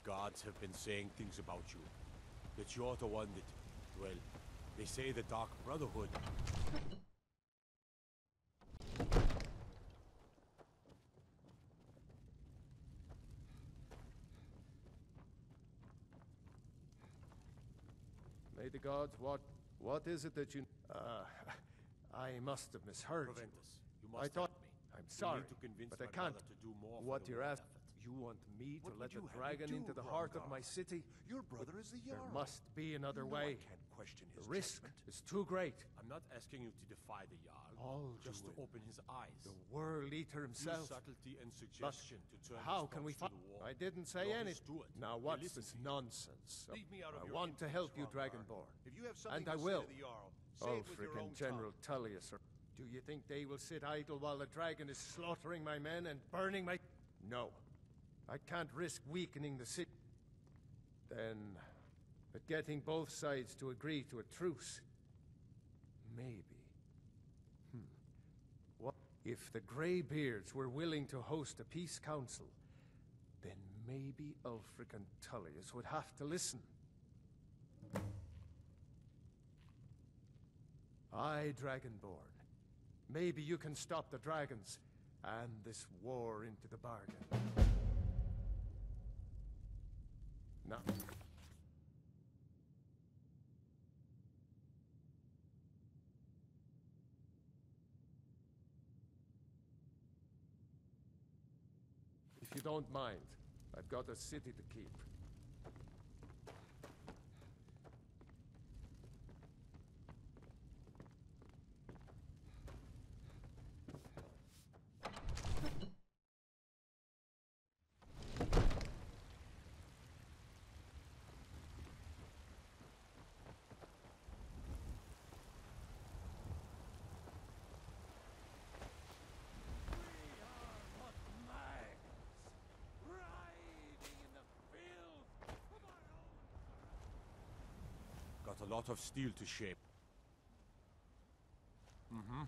gods have been saying things about you. That you're the one that, well, they say the Dark Brotherhood. May the gods, what is it that you... I must have misheard Prevent you. us. You must I thought... help me. I'm We sorry, need to convince but I my can't. brother to do more What for the you're war asking... effort. You want me to What let would the you have me dragon do, into the heart of Gromgar? my city? Your brother is the There Jarl. must be another You know way. I can't question The his risk judgment. is too great. I'm not asking you to defy the Jarl. I'll just do to it. open his eyes. The World Eater Use himself. subtlety and suggestion to turn How his can we thoughts fight? to the war. I didn't say You're his anything. steward. Now They what's listen this to you. nonsense? Leave me out of I your want to influence, help you, Gromgar. Dragonborn. If you have something And I to will. say to the Jarl, say Oh, it with your frickin' own General tongue. Tullius. Do you think they will sit idle while the dragon is slaughtering my men and burning my... No. I can't risk weakening the city. Then... But getting both sides to agree to a truce. Maybe. What? If the Greybeards were willing to host a peace council, then maybe Ulfric and Tullius would have to listen. Aye, Dragonborn. Maybe you can stop the dragons, and this war into the bargain. Now... If you don't mind, I've got a city to keep. Got a lot of steel to shape. Mm-hmm.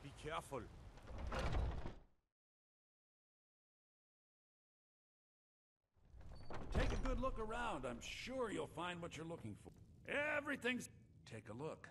Be careful. Take a good look around. I'm sure you'll find what you're looking for. Everything's... Take a look.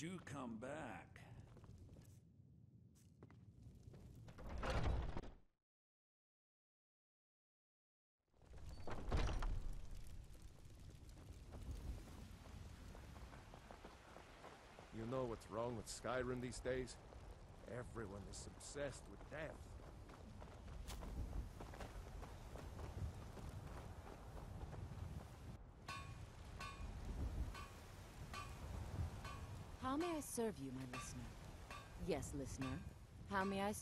do come back. You know what's wrong with Skyrim these days? Everyone is obsessed with death. How may I serve you, my listener? Yes, listener. How may I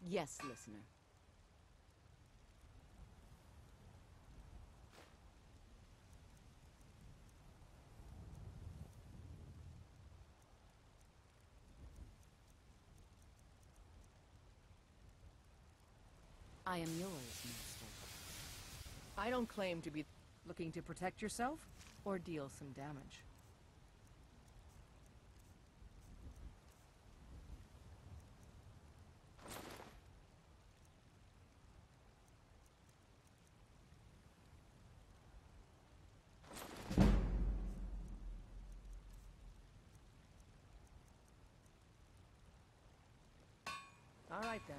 Yes, listener. I am yours, master. I don't claim to be looking to protect yourself or deal some damage. All right, then.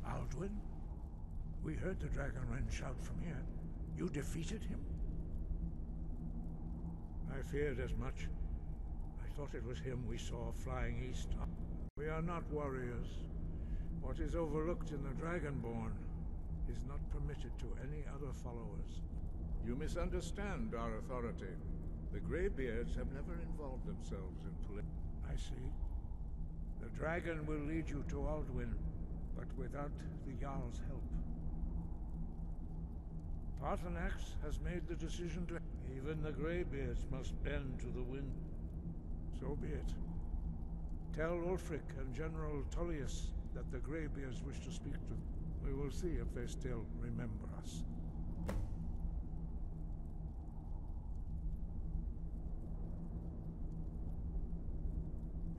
Aldwin? We heard the Dragonren shout from here. You defeated him? I feared as much. I thought it was him we saw flying east. We are not warriors. What is overlooked in the Dragonborn is not permitted to any other followers. You misunderstand our authority. The Greybeards have never involved themselves in politics. I see. The dragon will lead you to Aldwin, but without the Jarl's help. Paarthurnax has made the decision to... Even the Greybeards must bend to the wind. So be it. Tell Ulfric and General Tullius that the Greybeards wish to speak to them. We will see if they still remember us.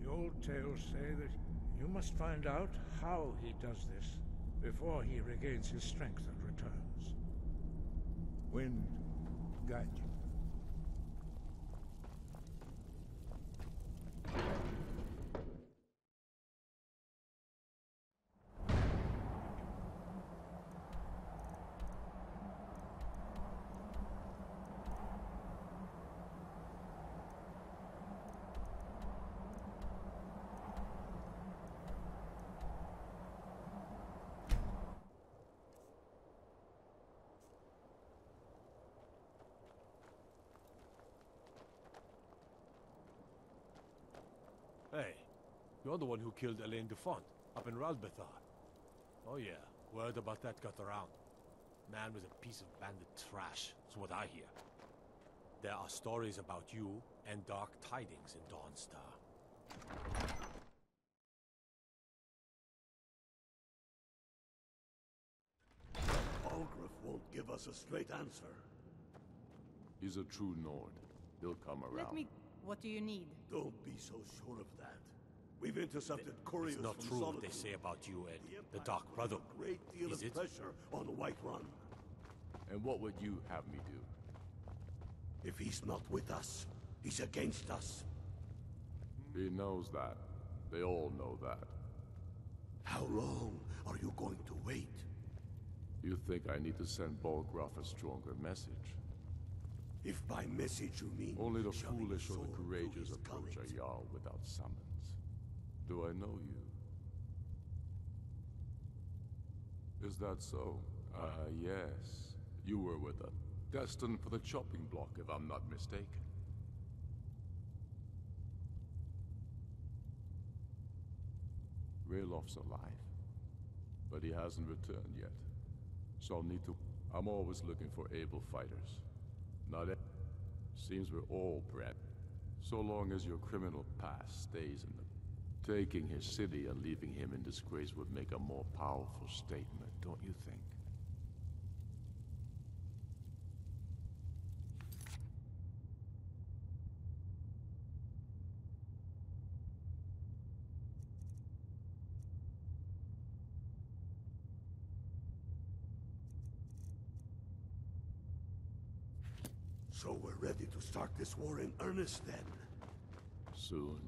The old tales say that you must find out how he does this before he regains his strength and returns. Wind, guide you. Hey, you're the one who killed Elaine Dufont up in Ralbethar. Oh yeah, word about that got around. Man was a piece of bandit trash, is what I hear. There are stories about you and dark tidings in Dawnstar. Algrif won't give us a straight answer. He's a true Nord. He'll come around. What do you need? Don't be so sure of that. We've intercepted couriers It's not from true what Solitude. they say about you and the Empire Dark is Brother. under a great deal Is of it? pressure on Whiterun. And what would you have me do? If he's not with us, he's against us. He knows that. They all know that. How long are you going to wait? You think I need to send Bolgraf a stronger message? If by message you mean Only the shoving a foolish or sword the through courageous his approach gullet. a Jarl without summons. Do I know you? Is that so? Ah, yes. You were with us. Destined for the chopping block, if I'm not mistaken. Raylof's alive, but he hasn't returned yet. So I'll need to... I'm always looking for able fighters. Not e- Seems we're all bred. So long as your criminal past stays in the... Taking his city and leaving him in disgrace would make a more powerful statement, don't you think? So we're ready to start this war in earnest then? Soon.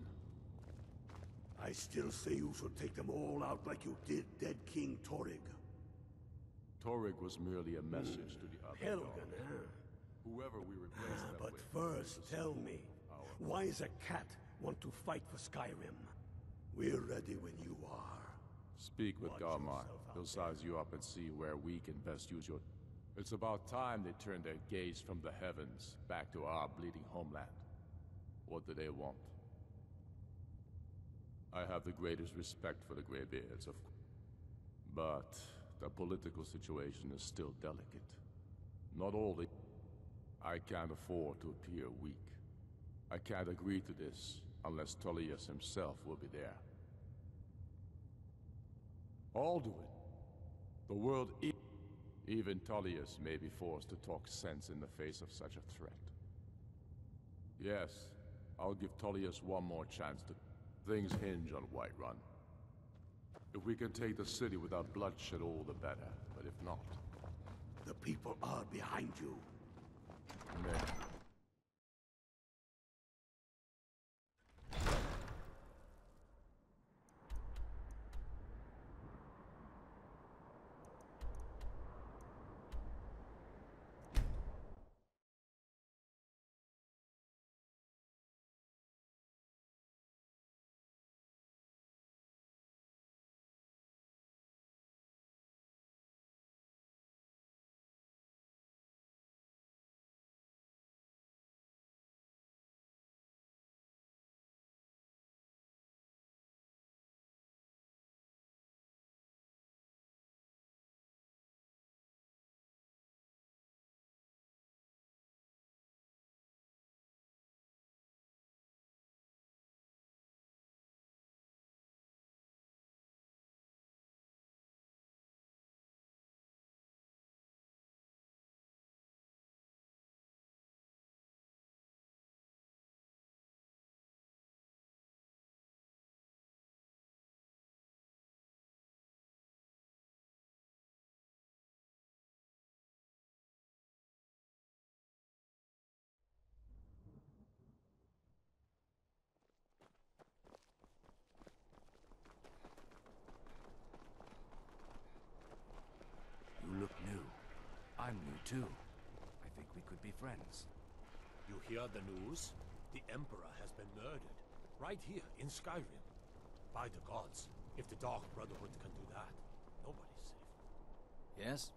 I still say you should take them all out like you did dead King Torrig. Torrig was merely a message to the other Helgen, gods. huh? Whoever we replace them But with... first, tell me, why does a cat want to fight for Skyrim? We're ready when you are. Speak with Watch Garmar. yourself out He'll there. size you up and see where we can best use your... It's about time they turned their gaze from the heavens back to our bleeding homeland. What do they want? I have the greatest respect for the Greybeards, of course. But the political situation is still delicate. Not all the... I can't afford to appear weak. I can't agree to this unless Tullius himself will be there. I'll do it. The world... Even Tullius may be forced to talk sense in the face of such a threat. Yes, I'll give Tullius one more chance to... Things hinge on Whiterun. If we can take the city without bloodshed, all the better. But if not... The people are behind you. Nay. You look new. I'm new too. I think we could be friends. You hear the news? The Emperor has been murdered. Right here, in Skyrim. By the gods. If the Dark Brotherhood can do that, nobody's safe. Yes?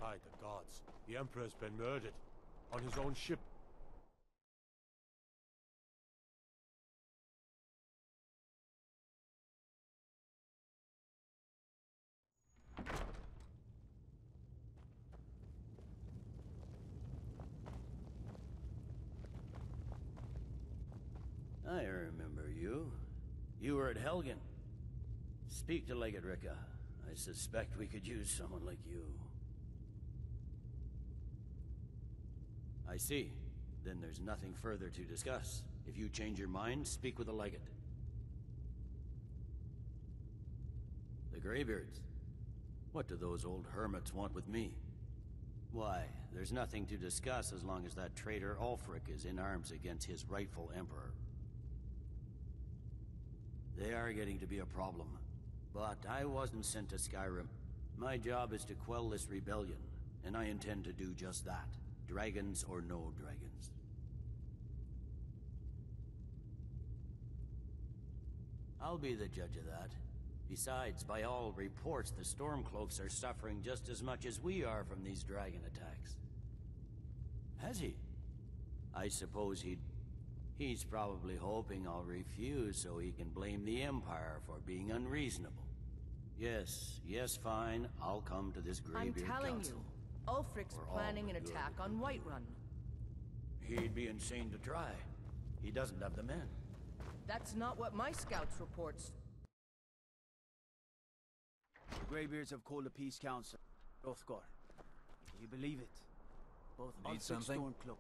By the gods. The Emperor's been murdered. On his own ship. I remember you. You were at Helgen. Speak to Legate Ricka. I suspect we could use someone like you. I see. Then there's nothing further to discuss. If you change your mind, speak with the Legate. The Greybeards. What do those old hermits want with me? Why, there's nothing to discuss as long as that traitor Ulfric is in arms against his rightful emperor. They are getting to be a problem. But I wasn't sent to Skyrim. My job is to quell this rebellion, and I intend to do just that. Dragons or no dragons. I'll be the judge of that. Besides, by all reports, the Stormcloaks are suffering just as much as we are from these dragon attacks. Has he? I suppose he's probably hoping I'll refuse so he can blame the Empire for being unreasonable. Yes, fine. I'll come to this I'm Greybeard telling Council. you, Ulfric's For all planning the an good attack it on can do. Whiterun. He'd be insane to try. He doesn't have the men. That's not what my scouts reports. The Greybeards have called a peace council. Hrothgar. Can you believe it? Both Need something? Stormcloak.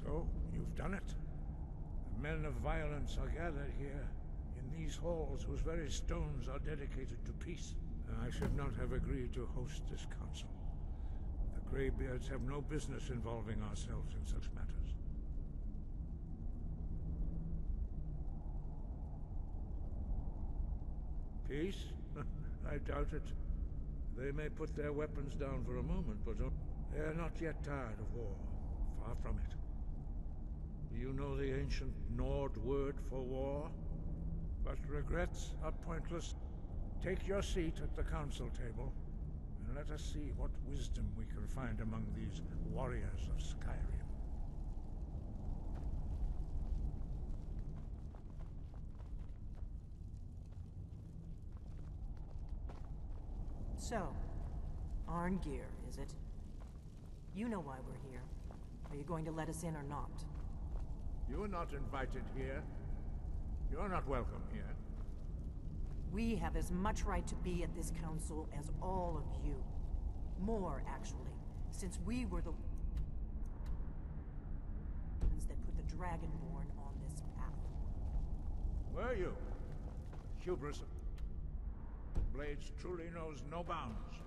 So, you've done it. The men of violence are gathered here, in these halls whose very stones are dedicated to peace. I should not have agreed to host this council. The Greybeards have no business involving ourselves in such matters. Peace? I doubt it. They may put their weapons down for a moment, but they are not yet tired of war. Far from it. Do you know the ancient Nord word for war? But regrets are pointless. Take your seat at the council table, and let us see what wisdom we can find among these warriors of Skyrim. So, Arngeir, is it? You know why we're here. Are you going to let us in or not? You are not invited here. You're not welcome here. We have as much right to be at this council as all of you. More, actually, since we were the ones that put the Dragonborn on this path. Were you? Hubris. Blades truly knows no bounds.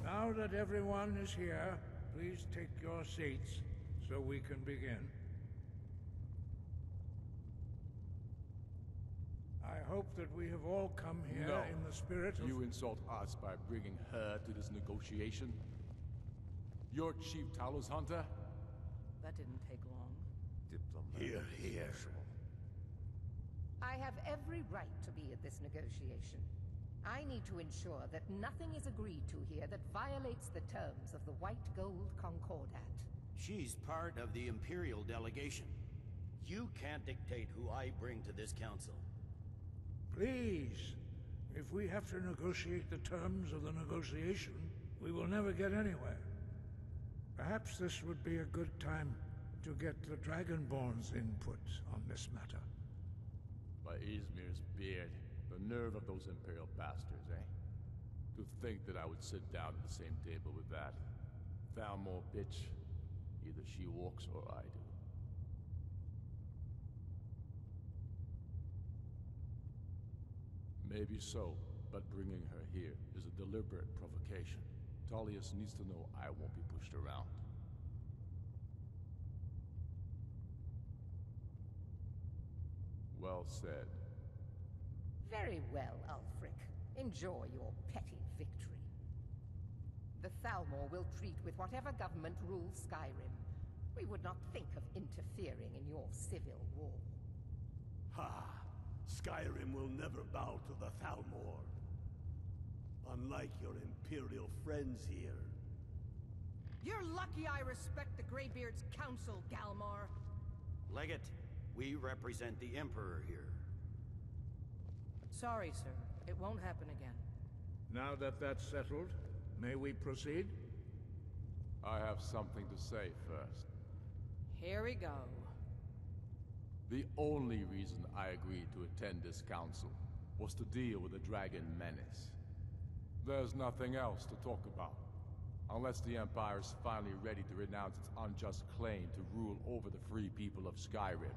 Now that everyone is here, please take your seats so we can begin. I hope that we have all come here in the spirit of... You insult us by bringing her to this negotiation? Your chief Talos hunter? That didn't take long. Here, here. I have every right to be at this negotiation. I need to ensure that nothing is agreed to here that violates the terms of the White Gold Concordat. She's part of the Imperial delegation. You can't dictate who I bring to this council. Please, if we have to negotiate the terms of the negotiation, we will never get anywhere. Perhaps this would be a good time to get the Dragonborn's input on this matter. By Izmir's beard. The nerve of those Imperial bastards, eh? To think that I would sit down at the same table with that. Thalmor bitch. Either she walks or I do. Maybe so, but bringing her here is a deliberate provocation. Tullius needs to know I won't be pushed around. Well said. Very well, Ulfric. Enjoy your petty victory. The Thalmor will treat with whatever government rules Skyrim. We would not think of interfering in your civil war. Ha! Skyrim will never bow to the Thalmor. Unlike your Imperial friends here. You're lucky I respect the Greybeard's counsel, Galmar. Legate, we represent the Emperor here. Sorry, sir. It won't happen again. Now that that's settled, may we proceed? I have something to say first. Here we go. The only reason I agreed to attend this council was to deal with the Dragon Menace. There's nothing else to talk about, unless the Empire is finally ready to renounce its unjust claim to rule over the free people of Skyrim.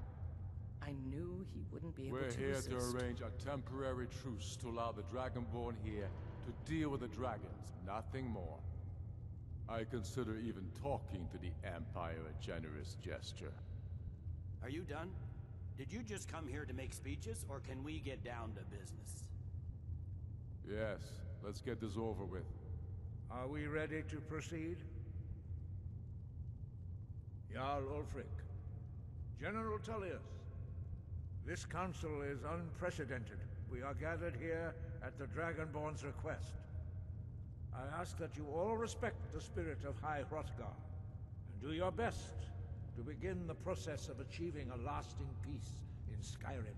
I knew he wouldn't be able to We're here resist. to arrange a temporary truce to allow the Dragonborn here to deal with the dragons, nothing more. I consider even talking to the Empire a generous gesture. Are you done? Did you just come here to make speeches, or can we get down to business? Yes, let's get this over with. Are we ready to proceed? Jarl Ulfric, General Tullius, this council is unprecedented. We are gathered here at the Dragonborn's request. I ask that you all respect the spirit of High Hrothgar, and do your best to begin the process of achieving a lasting peace in Skyrim.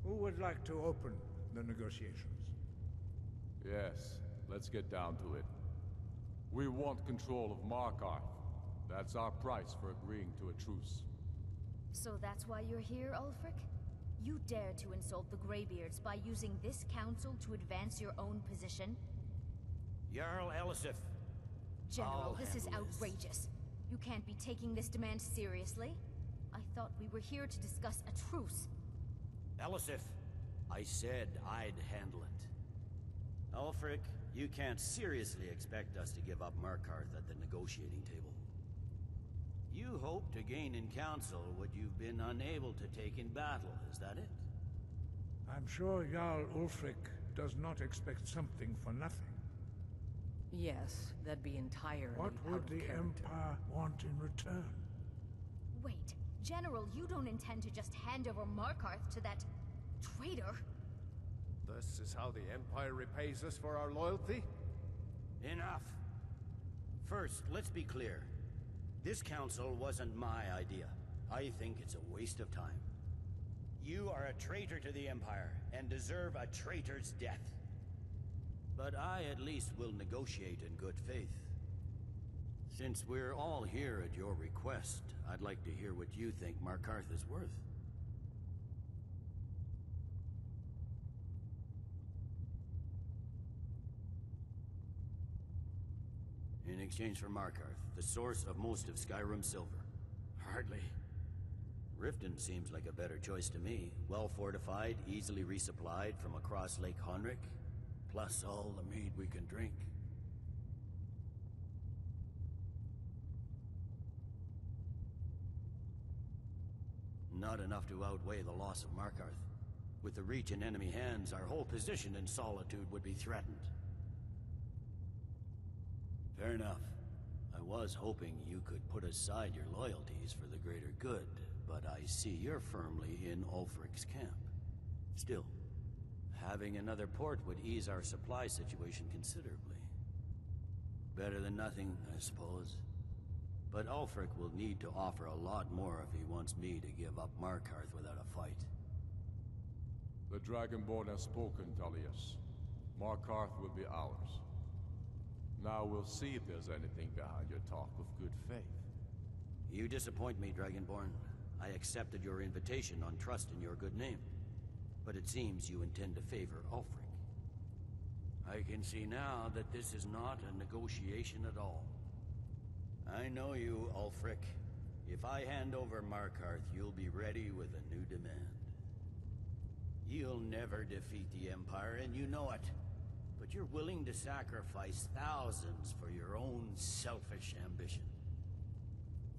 Who would like to open the negotiations? Yes, let's get down to it. We want control of Markarth. That's our price for agreeing to a truce. So that's why you're here, Ulfric? You dare to insult the Greybeards by using this council to advance your own position? Jarl Elisif. General, this is outrageous. You can't be taking this demand seriously. I thought we were here to discuss a truce. Elisif, I said I'd handle it. Ulfric, you can't seriously expect us to give up Markarth at the negotiating table. You hope to gain in council what you've been unable to take in battle, is that it? I'm sure Jarl Ulfric does not expect something for nothing. Yes, that'd be entirely What out would of the character. Empire want in return? Wait, General, you don't intend to just hand over Markarth to that traitor? This is how the Empire repays us for our loyalty? Enough. First, let's be clear. This council wasn't my idea. I think it's a waste of time. You are a traitor to the Empire, and deserve a traitor's death. But I at least will negotiate in good faith. Since we're all here at your request, I'd like to hear what you think Markarth is worth. In exchange for Markarth, the source of most of Skyrim's silver. Hardly. Riften seems like a better choice to me. Well fortified, easily resupplied from across Lake Honric, plus all the mead we can drink. Not enough to outweigh the loss of Markarth. With the Reach in enemy hands, our whole position in Solitude would be threatened. Fair enough. I was hoping you could put aside your loyalties for the greater good, but I see you're firmly in Ulfric's camp. Still, having another port would ease our supply situation considerably. Better than nothing, I suppose. But Ulfric will need to offer a lot more if he wants me to give up Markarth without a fight. The Dragonborn has spoken, Tullius. Markarth will be ours. Now we'll see if there's anything behind your talk of good faith. You disappoint me, Dragonborn. I accepted your invitation on trust in your good name. But it seems you intend to favor Ulfric. I can see now that this is not a negotiation at all. I know you, Ulfric. If I hand over Markarth, you'll be ready with a new demand. You'll never defeat the Empire, and you know it. But you're willing to sacrifice thousands for your own selfish ambition.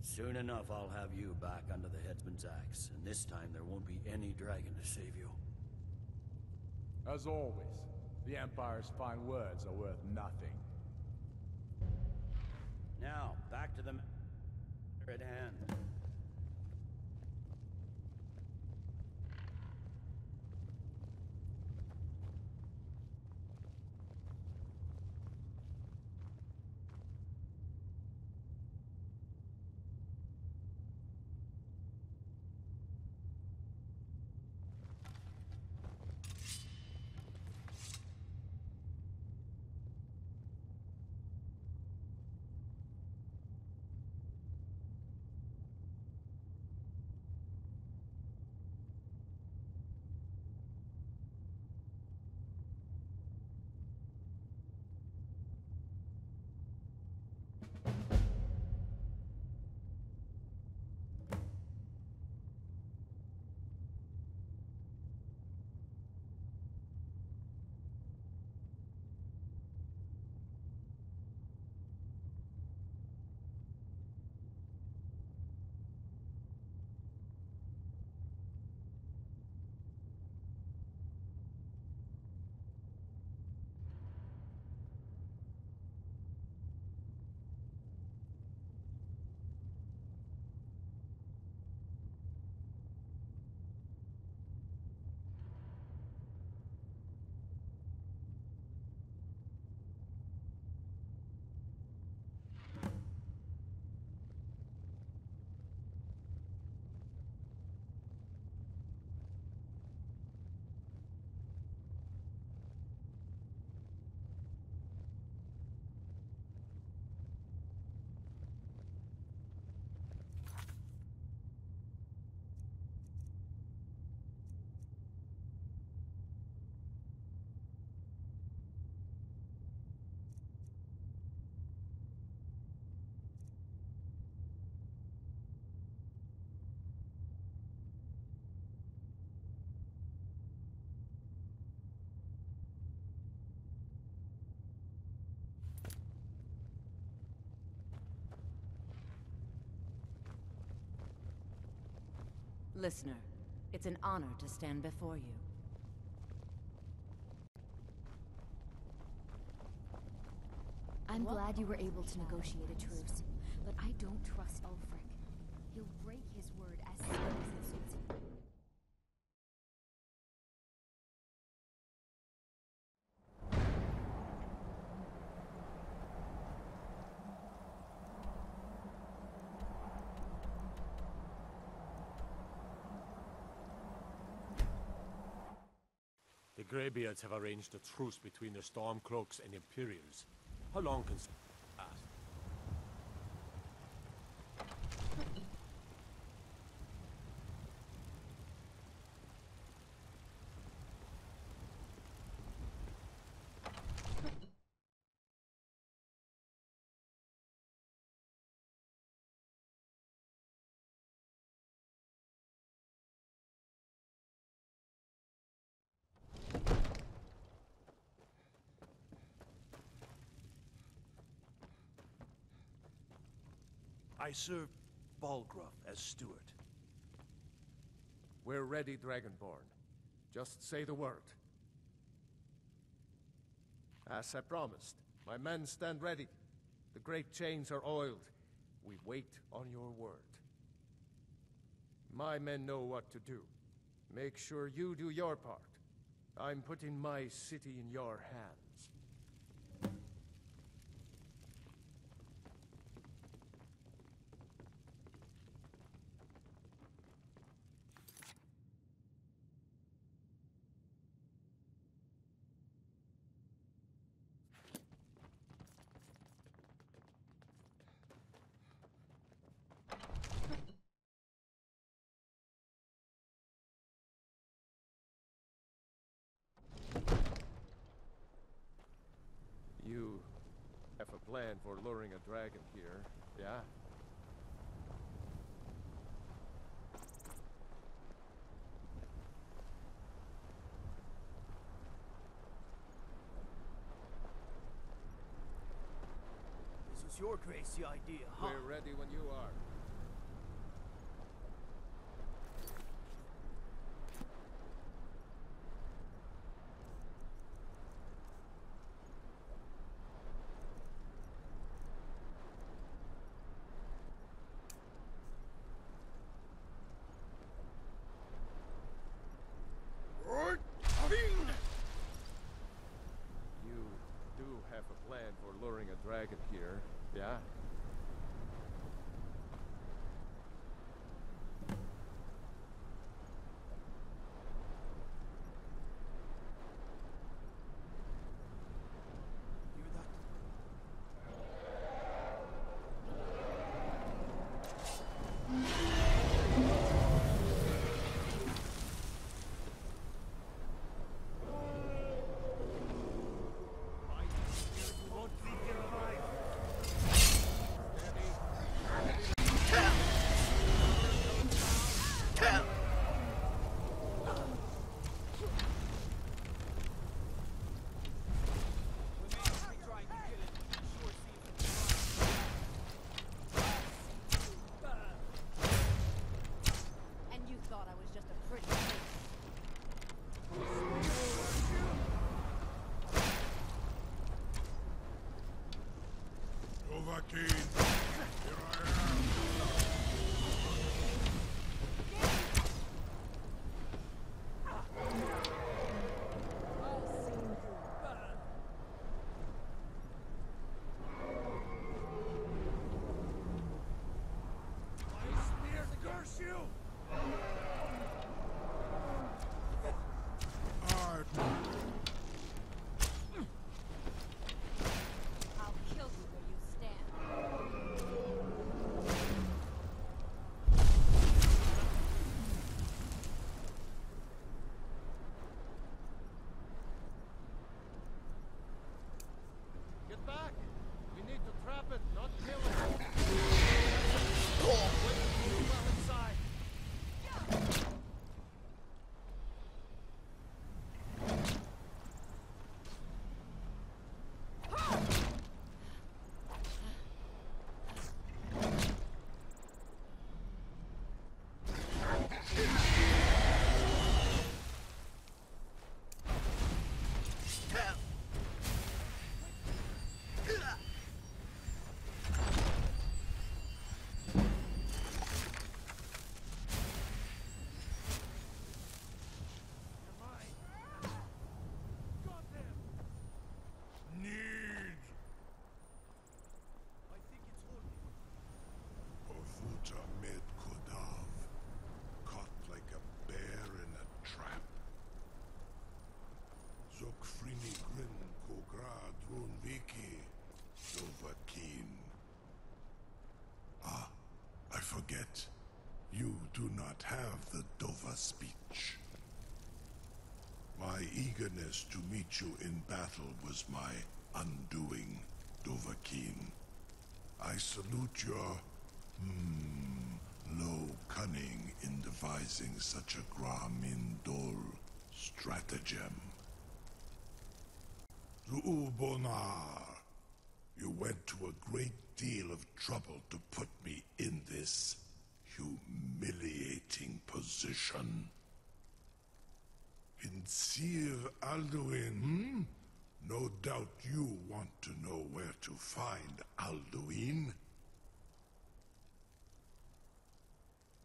Soon enough, I'll have you back under the headsman's axe, and this time there won't be any dragon to save you. As always, the Empire's fine words are worth nothing. Now, back to the matter at hand. Listener, it's an honor to stand before you. I'm glad you were able to negotiate a truce, but I don't trust Ulfric. He'll break his word as soon as it suits him. The Greybeards have arranged a truce between the Stormcloaks and Imperials. How long can last? I serve Balgruuf as steward. We're ready, Dragonborn. Just say the word. As I promised, my men stand ready. The great chains are oiled. We wait on your word. My men know what to do. Make sure you do your part. I'm putting my city in your hands. You have a plan for luring a dragon here, yeah? This is your crazy idea, huh? We're ready when you are. You do have a plan for luring a dragon here, yeah? I'll kill you where you stand. not have the Dova speech. My eagerness to meet you in battle was my undoing, Dovahkiin. I salute your, low cunning in devising such a Gramindol stratagem. Zuubonar, you went to a great deal of trouble to put me in this humiliating position. In Sir Alduin, No doubt you want to know where to find Alduin.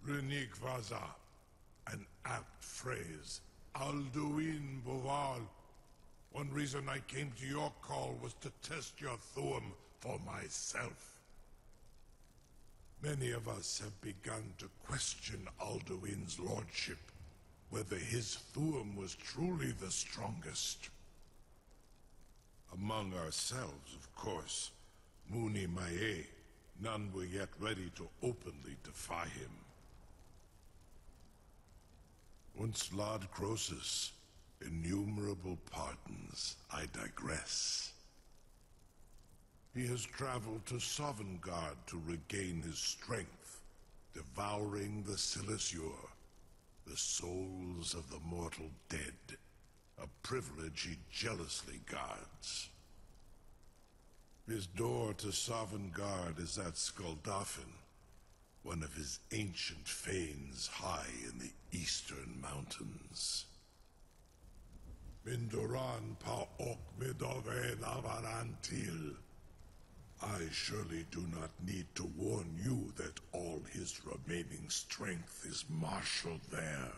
Renik Vaza, an apt phrase. Alduin Boval. One reason I came to your call was to test your Thuum for myself. Many of us have begun to question Alduin's lordship, whether his Thuum was truly the strongest. Among ourselves, of course, Muni Mae, none were yet ready to openly defy him. Once Lord Croesus, innumerable pardons, I digress. He has traveled to Sovngarde to regain his strength, devouring the Silesure, the souls of the mortal dead, a privilege he jealously guards. His door to Sovngarde is at Skuldafn, one of his ancient fanes high in the eastern mountains. Mindoran pa ok midove navarantil. I surely do not need to warn you that all his remaining strength is marshaled there.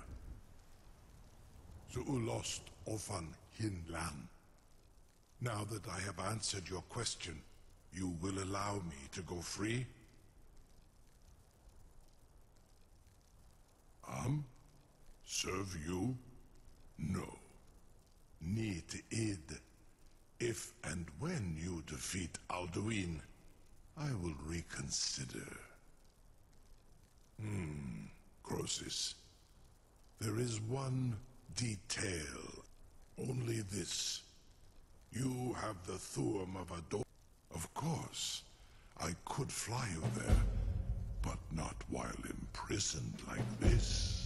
Zuulost ofan Hinlan. Now that I have answered your question, you will allow me to go free? Serve you? No. Need id. If and when you defeat Alduin, I will reconsider. Croesus. There is one detail. Only this. You have the Thuum of Ador. Of course, I could fly you there, but not while imprisoned like this.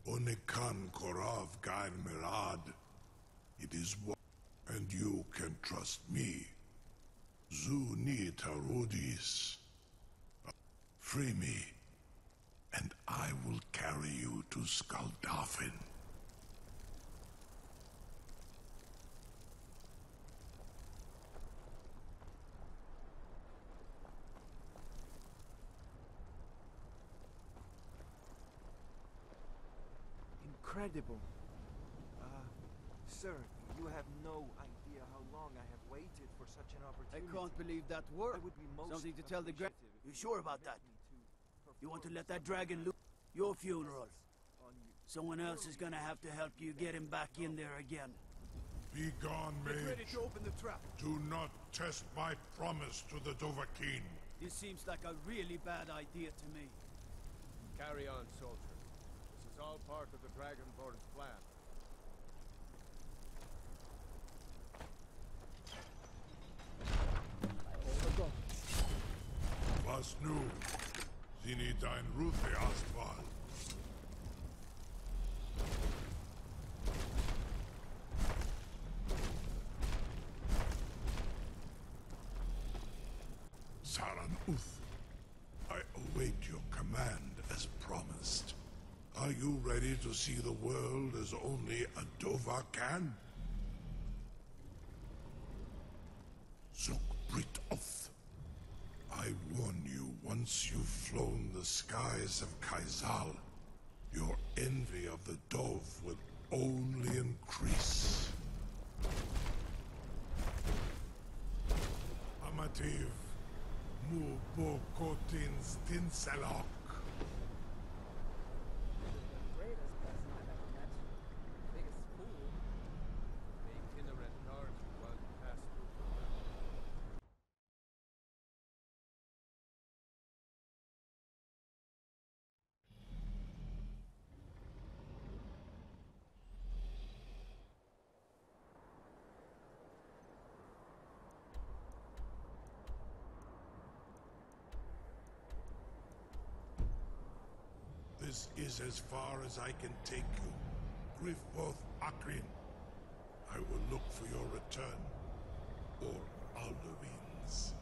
Onikan Korav Gair Mirad. It is one, and you can trust me. Zuni Tarudis. Free me, and I will carry you to Skuldafn. Incredible. Sir, you have no idea how long I have waited for such an opportunity. I can't believe that word. I would be most Something to tell the grand... appreciative You if sure about that? You want to let that dragon loose? Your funeral. Someone else is gonna have to help you get him back in there again. Be gone, mage. Get ready to open the trap. Do not test my promise to the Dovahkiin. This seems like a really bad idea to me. Carry on, soldier. This is all part of the Dragonborn's plan. Was nu? Zini dein Rufe Astval. Saran Uth, I await your command as promised. Are you ready to see the world as only a Dova can? Zuk Brit Oth. I warn you, once you've flown the skies of Kaizal, your envy of the Dove will only increase. Amativ, mu bo kotin stinselok. This is as far as I can take you. Griffforth Akrin. I will look for your return. Or Alduin's.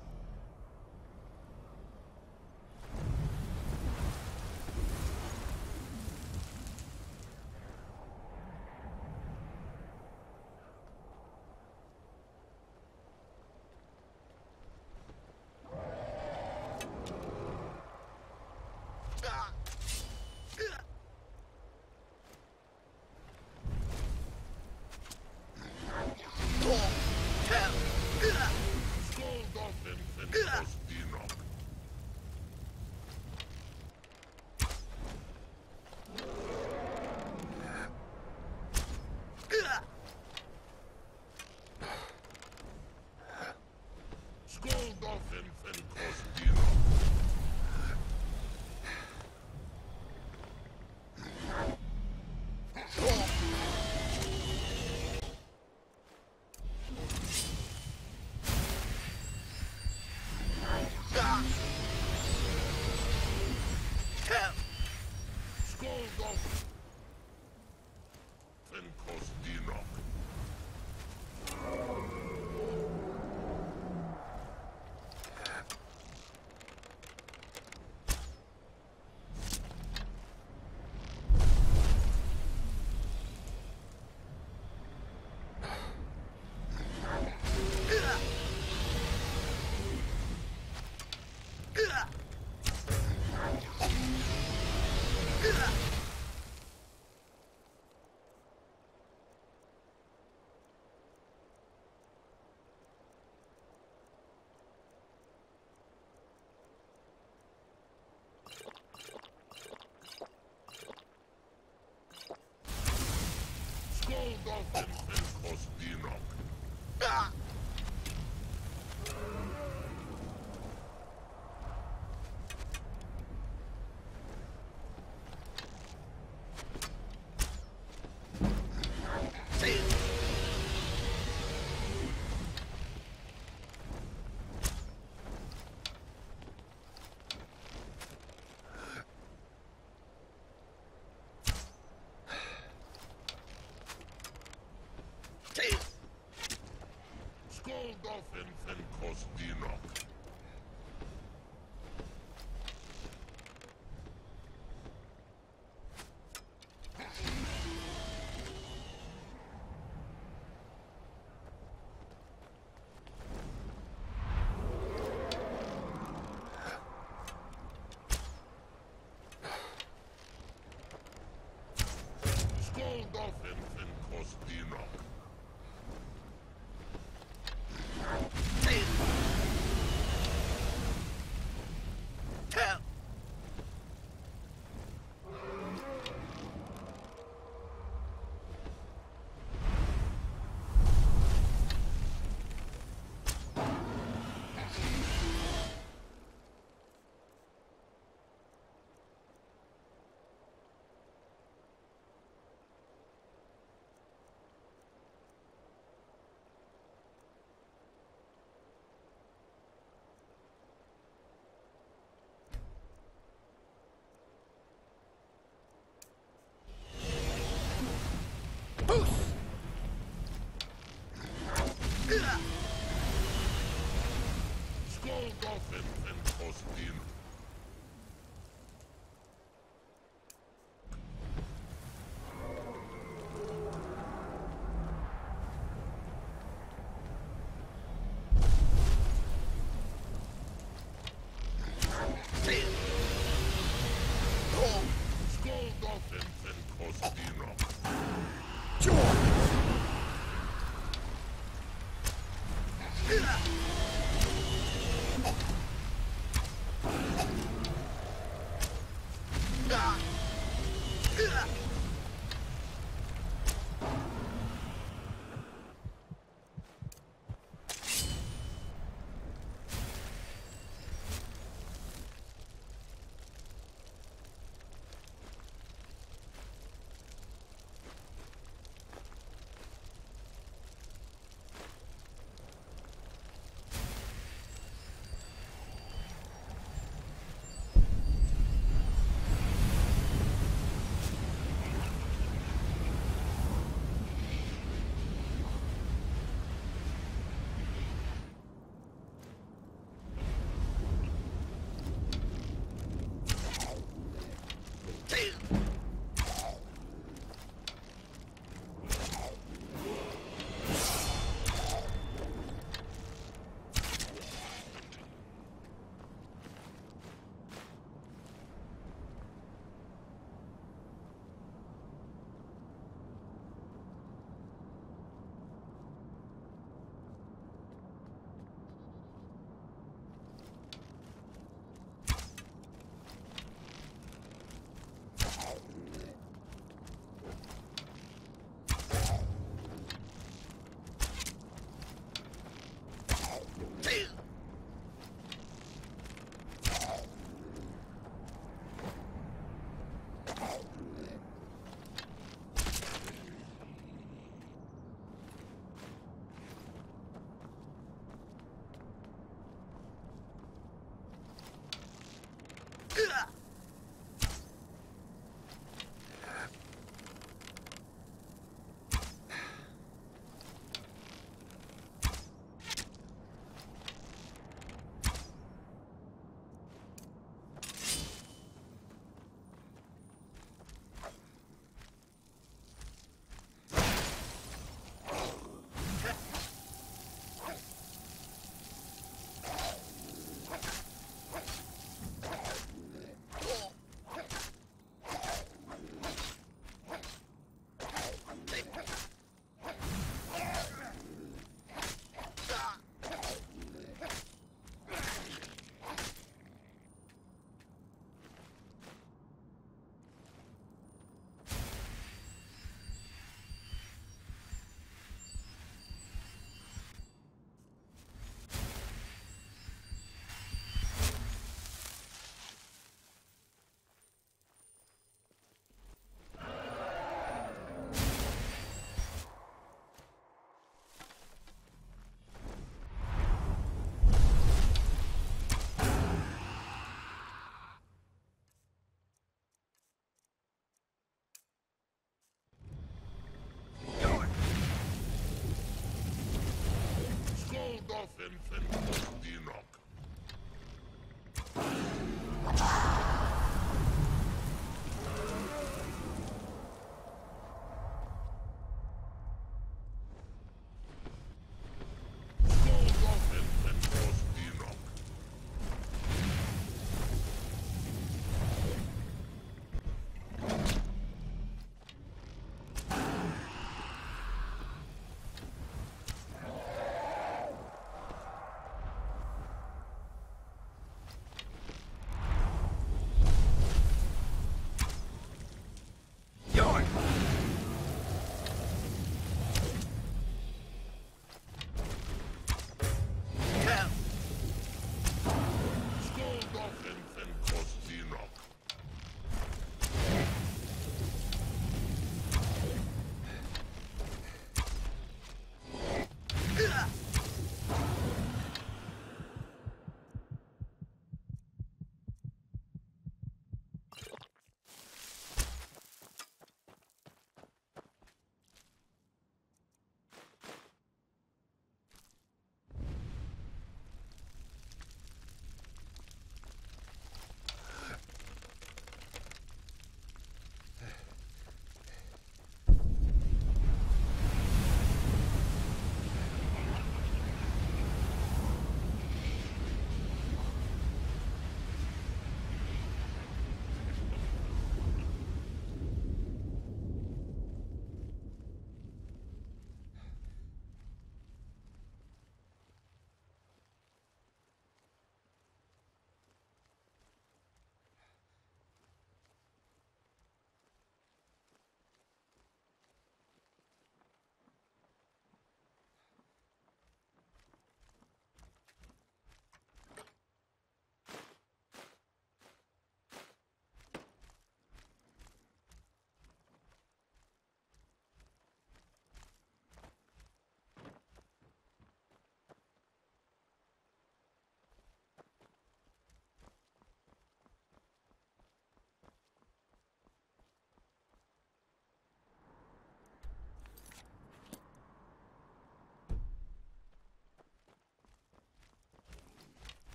Boost!